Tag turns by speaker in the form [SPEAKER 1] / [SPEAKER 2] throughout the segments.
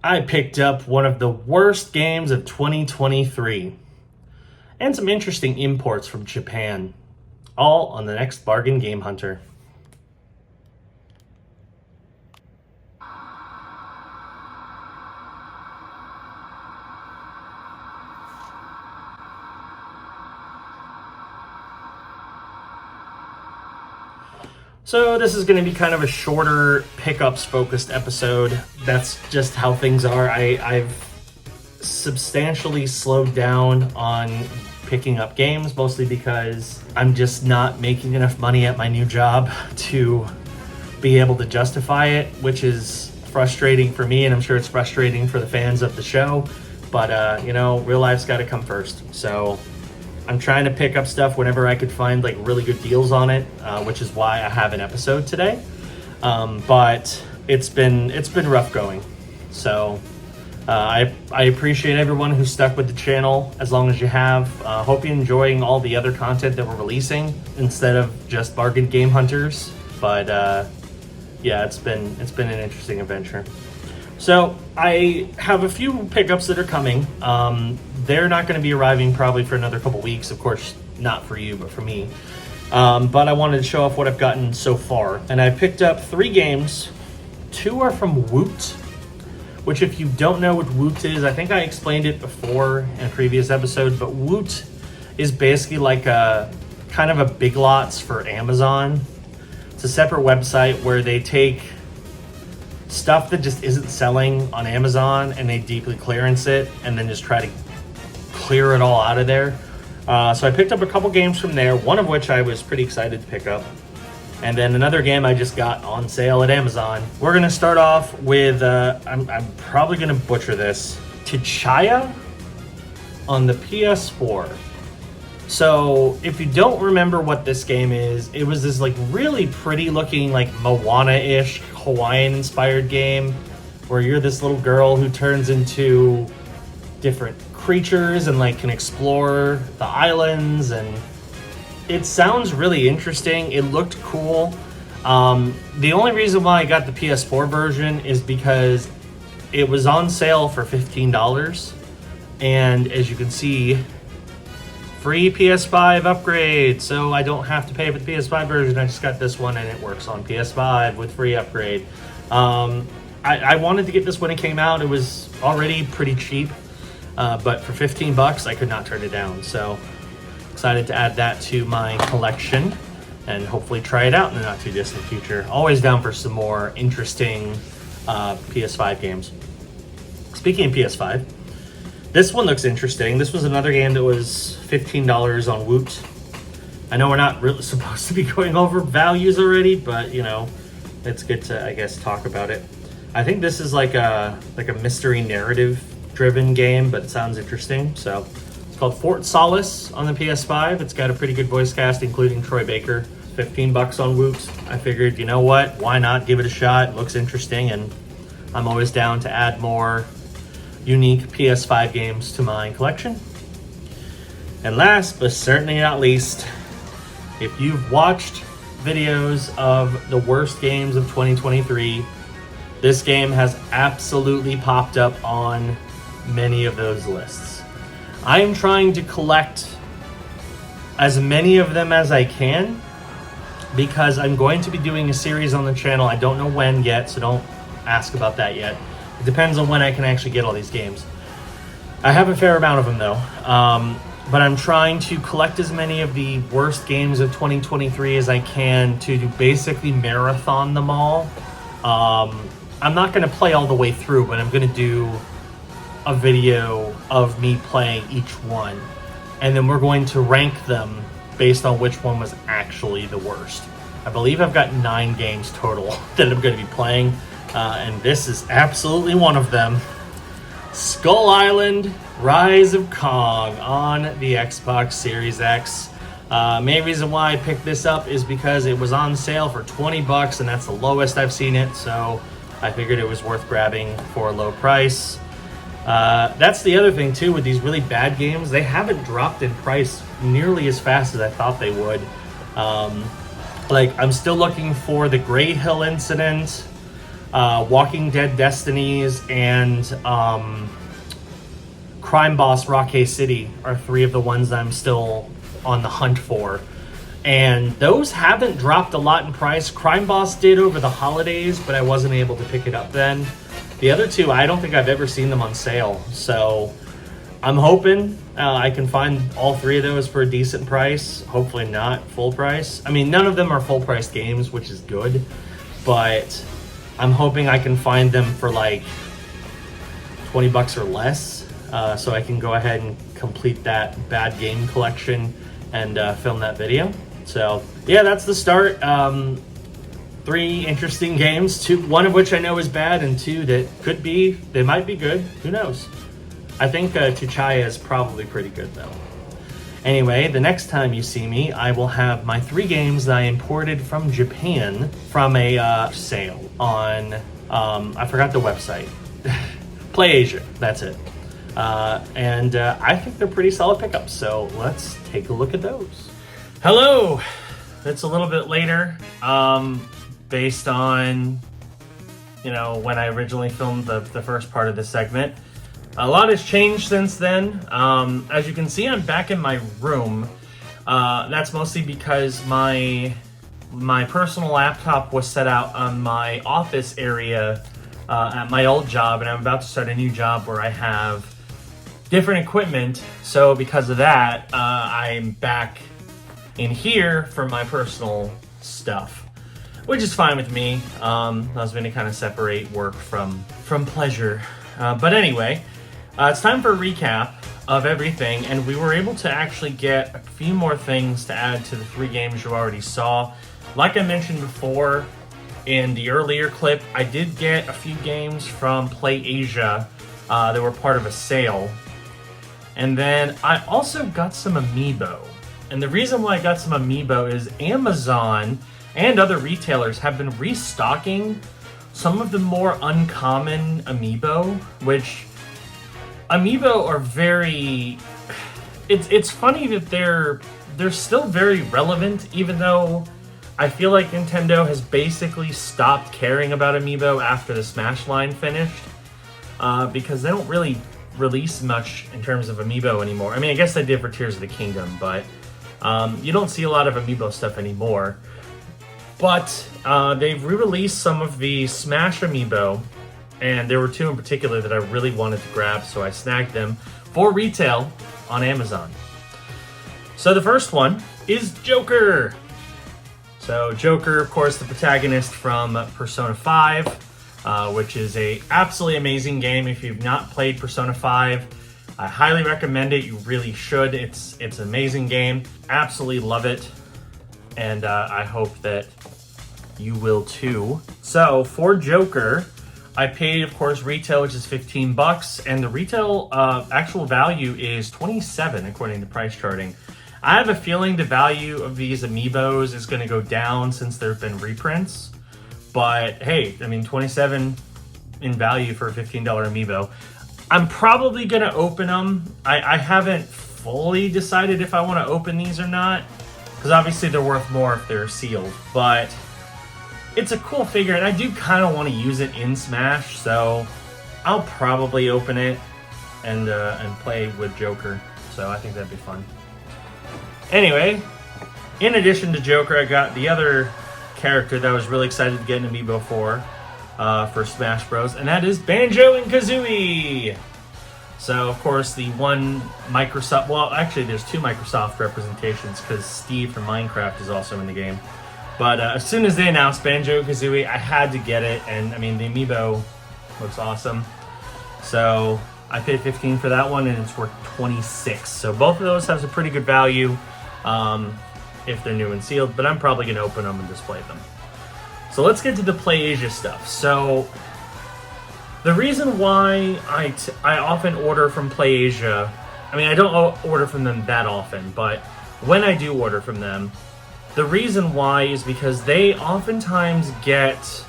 [SPEAKER 1] I picked up one of the worst games of 2023 and some interesting imports from Japan, all on the next Bargain Game Hunter. So this is going to be kind of a shorter pickups focused episode. That's just how things are. I've substantially slowed down on picking up games, mostly because I'm just not making enough money at my new job to be able to justify it, which is frustrating for me, and I'm sure it's frustrating for the fans of the show. But real life's got to come first. So I'm trying to pick up stuff whenever I could find like really good deals on it, which is why I have an episode today. But it's been rough going. So I appreciate everyone who stuck with the channel as long as you have. Hope you're enjoying all the other content that we're releasing instead of just Bargain Game Hunters. But yeah, it's been an interesting adventure. So I have a few pickups that are coming. They're not going to be arriving probably for another couple weeks. Of course, not for you, but for me. But I wanted to show off what I've gotten so far. And I picked up 3 games. 2 are from Woot, which if you don't know what Woot is, I think I explained it before in a previous episode, but Woot is basically like a kind of a Big Lots for Amazon. It's a separate website where they take stuff that just isn't selling on Amazon and they deeply clearance it and then just try to clear it all out of there. So I picked up a couple games from there, one of which I was pretty excited to pick up. And then another game I just got on sale at Amazon. We're going to start off with, I'm probably going to butcher this, Tichaya on the PS4. So if you don't remember what this game is, it was this like really pretty looking like Moana-ish Hawaiian-inspired game where you're this little girl who turns into different creatures and like can explore the islands, and it sounds really interesting. It looked cool. The only reason why I got the PS4 version is because it was on sale for $15, and as you can see, free PS5 upgrade, so I don't have to pay for the PS5 version. I just got this one and it works on PS5 with free upgrade. I wanted to get this when it came out. It was already pretty cheap, but for $15 I could not turn it down. So excited to add that to my collection and hopefully try it out in the not too distant future. Always down for some more interesting PS5 games. Speaking of PS5, this one looks interesting. This was another game that was $15 on Woot. I know we're not really supposed to be going over values already, but it's good to, I guess, talk about it. I think this is like a mystery narrative driven game, but it sounds interesting. So it's called Fort Solace on the PS5. It's got a pretty good voice cast, including Troy Baker. $15 on Woot. I figured, you know what? Why not give it a shot? It looks interesting, and I'm always down to add more unique PS5 games to my collection. And last but certainly not least, if you've watched videos of the worst games of 2023, this game has absolutely popped up on many of those lists. I am trying to collect as many of them as I can because I'm going to be doing a series on the channel. I don't know when yet, so don't ask about that yet. It depends on when I can actually get all these games. I have a fair amount of them though, but I'm trying to collect as many of the worst games of 2023 as I can to basically marathon them all. I'm not going to play all the way through, but I'm going to do a video of me playing each one, and then we're going to rank them based on which one was actually the worst. I believe I've got 9 games total that I'm going to be playing. And this is absolutely one of them. Skull Island: Rise of Kong on the Xbox Series X. Main reason why I picked this up is because it was on sale for $20, and that's the lowest I've seen it, so I figured it was worth grabbing for a low price. That's the other thing too with these really bad games. They haven't dropped in price nearly as fast as I thought they would. Like, I'm still looking for the Grey Hill Incident. Walking Dead Destinies, and Crime Boss Rockay City are 3 of the ones I'm still on the hunt for. And those haven't dropped a lot in price. Crime Boss did over the holidays, but I wasn't able to pick it up then. The other 2, I don't think I've ever seen them on sale. So I'm hoping I can find all 3 of those for a decent price. Hopefully not full price. I mean, none of them are full price games, which is good. But I'm hoping I can find them for like $20 or less. So I can go ahead and complete that bad game collection and film that video. So yeah, that's the start. 3 interesting games, 1 of which I know is bad, and 2 that they might be good. Who knows? I think Tuchaya is probably pretty good though. Anyway, the next time you see me, I will have my 3 games that I imported from Japan from a sale on, I forgot the website. PlayAsia, that's it. And I think they're pretty solid pickups, so let's take a look at those. Hello! It's a little bit later, based on, when I originally filmed the first part of this segment. A lot has changed since then. As you can see, I'm back in my room. That's mostly because my personal laptop was set out on my office area at my old job, and I'm about to start a new job where I have different equipment. So because of that, I'm back in here for my personal stuff, which is fine with me. I was going to kind of separate work from pleasure. But anyway, it's time for a recap of everything, and we were able to actually get a few more things to add to the 3 games you already saw. Like I mentioned before in the earlier clip, I did get a few games from PlayAsia that were part of a sale. And then I also got some amiibo. And the reason why I got some amiibo is Amazon and other retailers have been restocking some of the more uncommon amiibo, which amiibo are very... It's funny that they're still very relevant, even though I feel like Nintendo has basically stopped caring about amiibo after the Smash line finished, because they don't really release much in terms of amiibo anymore. I mean, I guess they did for Tears of the Kingdom, but you don't see a lot of amiibo stuff anymore. But they've re-released some of the Smash amiibo, and there were 2 in particular that I really wanted to grab, so I snagged them for retail on Amazon. So the first one is Joker. So Joker, of course, the protagonist from Persona 5, which is a absolutely amazing game. If you've not played Persona 5, I highly recommend it. You really should. It's an amazing game. Absolutely love it. And I hope that you will too. So for Joker, I paid, of course, retail, which is $15, and the retail actual value is $27 according to price charting. I have a feeling the value of these amiibos is going to go down since there have been reprints. But hey, I mean, $27 in value for a $15 amiibo. I'm probably going to open them. I haven't fully decided if I want to open these or not, because obviously they're worth more if they're sealed. But it's a cool figure, and I do kind of want to use it in Smash, so I'll probably open it and play with Joker. So I think that'd be fun. Anyway, in addition to Joker, I got the other character that I was really excited to get an amiibo for Smash Bros, and that is Banjo and Kazooie. So, of course, the one Microsoft... Well, actually, there's 2 Microsoft representations, because Steve from Minecraft is also in the game. But as soon as they announced Banjo and Kazooie, I had to get it, and, I mean, the amiibo looks awesome. So, I paid $15 for that one, and it's worth $26. So, both of those have a pretty good value if they're new and sealed, but I'm probably going to open them and display them. So, let's get to the PlayAsia stuff. So, the reason why I often order from PlayAsia, I mean, I don't order from them that often, but when I do order from them, the reason why is because they oftentimes get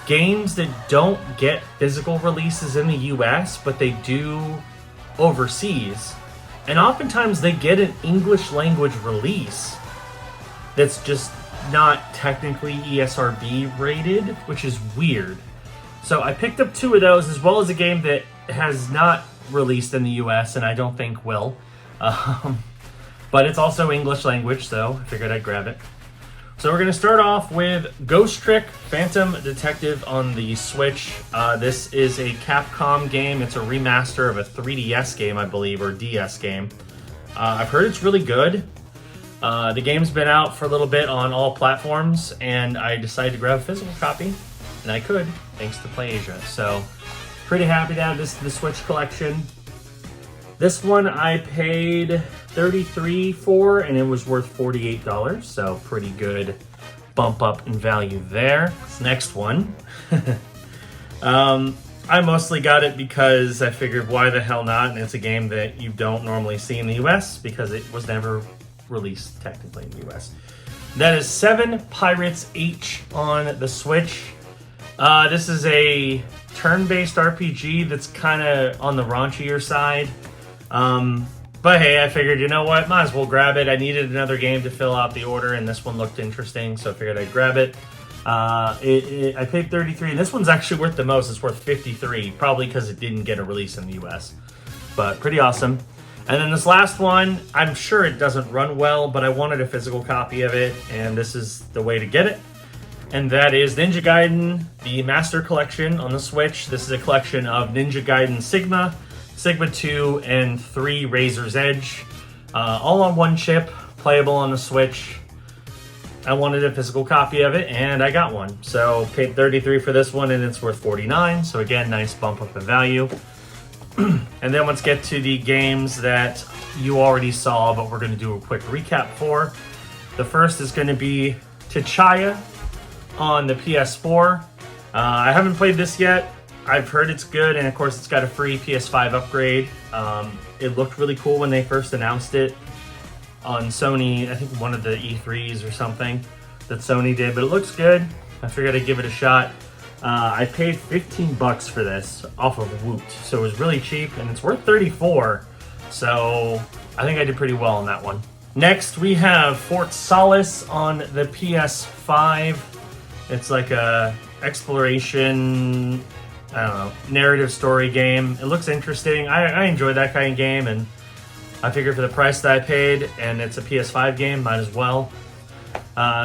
[SPEAKER 1] games that don't get physical releases in the US, but they do overseas. And oftentimes they get an English language release that's just not technically ESRB rated, which is weird. So I picked up 2 of those, as well as a game that has not released in the US, and I don't think will. But it's also English language, so I figured I'd grab it. So we're going to start off with Ghost Trick Phantom Detective on the Switch. This is a Capcom game. It's a remaster of a 3DS game, I believe, or DS game. I've heard it's really good. The game's been out for a little bit on all platforms, and I decided to grab a physical copy, and I could, thanks to PlayAsia. So, pretty happy to have this in the Switch collection. This one I paid $33 for, and it was worth $48, so pretty good bump up in value there. This next one, I mostly got it because I figured why the hell not, and it's a game that you don't normally see in the US because it was never released technically in the US. That is 7 Pirates H on the Switch. This is a turn-based RPG that's kind of on the raunchier side. But hey, I figured, you know what, might as well grab it. I needed another game to fill out the order, and this one looked interesting, so I figured I'd grab it. I paid $33, and this one's actually worth the most. It's worth $53, probably because it didn't get a release in the US. But pretty awesome. And then this last one, I'm sure it doesn't run well, but I wanted a physical copy of it, and this is the way to get it. And that is Ninja Gaiden, the Master Collection on the Switch. This is a collection of Ninja Gaiden Sigma, Sigma 2, and 3 Razor's Edge. All on one chip, playable on the Switch. I wanted a physical copy of it, and I got one. So paid $33 for this one, and it's worth $49. So again, nice bump up in value. And then let's get to the games that you already saw, but we're going to do a quick recap for. The first is going to be Tchaya on the PS4. I haven't played this yet. I've heard it's good, and of course it's got a free PS5 upgrade. It looked really cool when they first announced it on Sony, I think one of the E3s or something that Sony did, but it looks good. I figured I'd give it a shot. I paid $15 for this off of Woot, so it was really cheap, and it's worth $34, so I think I did pretty well on that one. Next, we have Fort Solace on the PS5. It's like a exploration, I don't know, narrative story game. It looks interesting. I enjoy that kind of game, and I figured for the price that I paid, and it's a PS5 game, might as well.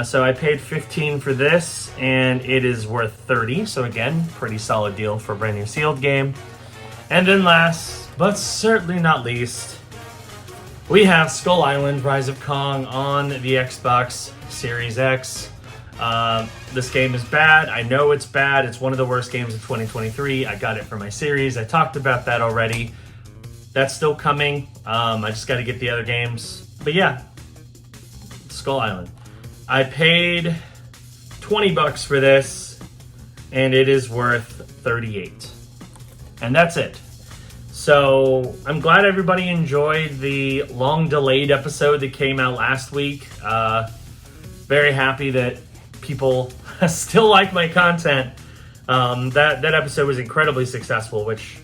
[SPEAKER 1] So I paid $15 for this, and it is worth $30. So again, pretty solid deal for a brand new sealed game. And then last, but certainly not least, we have Skull Island: Rise of Kong on the Xbox Series X. This game is bad. I know it's bad. It's one of the worst games of 2023. I got it for my series. I talked about that already. That's still coming. I just got to get the other games. But yeah, Skull Island. I paid $20 for this, and it is worth $38. And that's it. So I'm glad everybody enjoyed the long-delayed episode that came out last week. Very happy that people still like my content. That episode was incredibly successful, which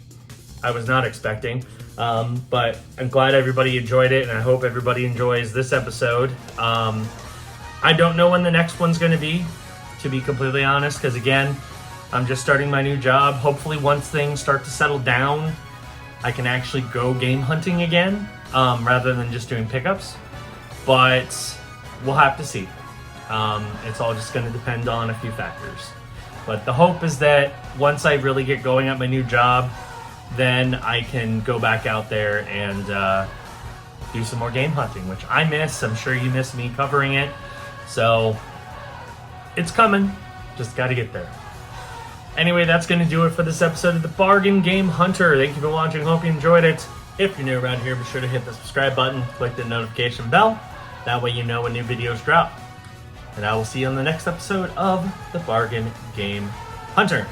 [SPEAKER 1] I was not expecting. But I'm glad everybody enjoyed it, and I hope everybody enjoys this episode. I don't know when the next one's going to be completely honest, because again, I'm just starting my new job. Hopefully once things start to settle down, I can actually go game hunting again, rather than just doing pickups. But we'll have to see. It's all just going to depend on a few factors. But the hope is that once I really get going at my new job, then I can go back out there and do some more game hunting, which I miss. I'm sure you miss me covering it. So it's coming. Just got to get there. Anyway, that's going to do it for this episode of the Bargain Game Hunter. Thank you for watching. Hope you enjoyed it. If you're new around here, be sure to hit the subscribe button, click the notification bell. That way you know when new videos drop. And I will see you on the next episode of the Bargain Game Hunter.